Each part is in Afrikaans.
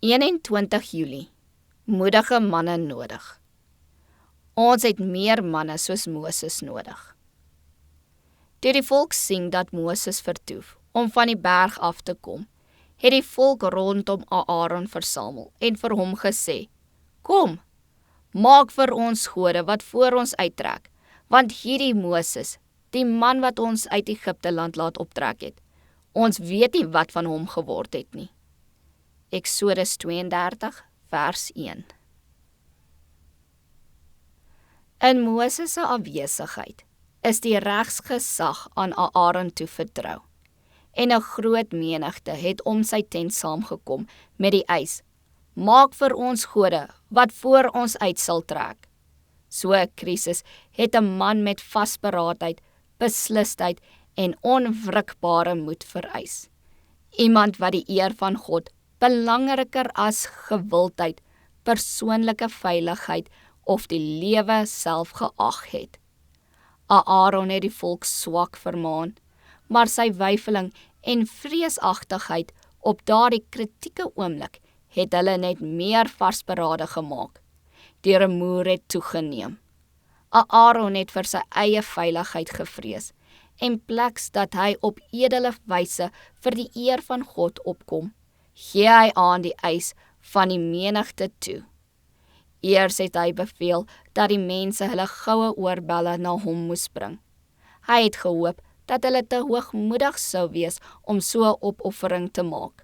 21 Julie, moedige manne nodig. Ons het meer manne soos Moses nodig. Toe die volk sien dat Moses vertoef om van die berg af te kom, het die volk rondom Aaron versamel en vir hom gesê, Kom, maak vir ons gode wat voor ons uittrek, want hierdie Moses, die man wat ons uit Egipte land laat optrek het, ons weet nie wat van hom geword het nie. Eksodus 32 vers 1. In Moses se afwesigheid is die regsgesag aan Aaron toe vertrou, en 'n groot menigte het om sy tent saamgekom met die eis, maak vir ons gode wat voor ons uit sal trek. So 'n krisis het 'n man met vasberaadheid, beslisheid en onwrikbare moed vereis. Iemand wat die eer van God belangriker as gewildheid, persoonlike veiligheid of die lewe self geag het. Aaron het die volk swak vermaan, maar sy weifeling en vreesagtigheid op daardie kritieke oomblik het hulle net meer vasberade gemaak. Die rumoer het toegeneem. Aaron het vir sy eie veiligheid gevrees, en pleks dat hy op edele wyse vir die eer van God opkom, gee hy aan die eis van die menigte toe. Eers het hy beveel dat die mense hulle goue oorbelle na hom moes bring. Hy het gehoop dat hulle te hoogmoedig sou wees om so 'n opoffering te maak.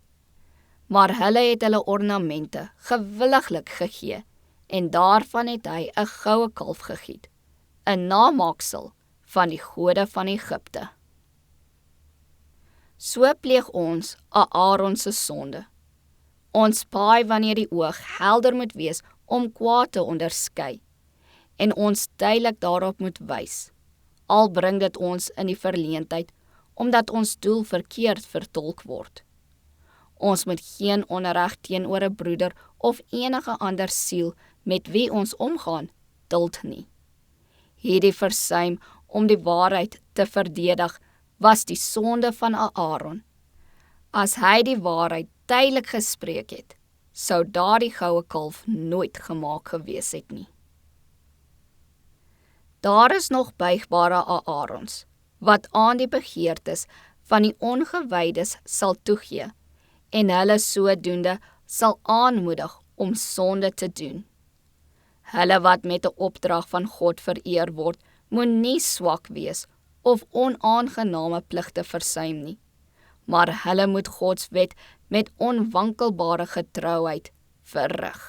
Maar hulle het hulle ornamente gewilliglik gegee, en daarvan het hy 'n goue kalf gegiet, 'n namaaksel van die gode van Egipte. So pleeg ons Aaron se sonde. Ons paai wanneer die oog helder moet wees om kwaad te onderskei, en ons duidelik daarop moet wys, al bring dit ons in die verleentheid, omdat ons doel verkeerd vertolk word. Ons moet geen onreg teenoor 'n broeder of enige ander siel met wie ons omgaan, duld nie. Hierdie versuim om die waarheid te verdedig was die sonde van Aaron. As hy die waarheid duidelik gespreek het, sou daardie goue kalf nooit gemaak gewees het nie. Daar is nog buigbare Aarons, wat aan die begeertes van die ongewydes sal toegee, en hulle sodoende sal aanmoedig om sonde te doen. Hulle wat met 'n opdrag van God vereer word, moet nie swak wees of onaangename pligte versuim nie, maar hulle moet Gods wet met onwankelbare getrouheid verrig.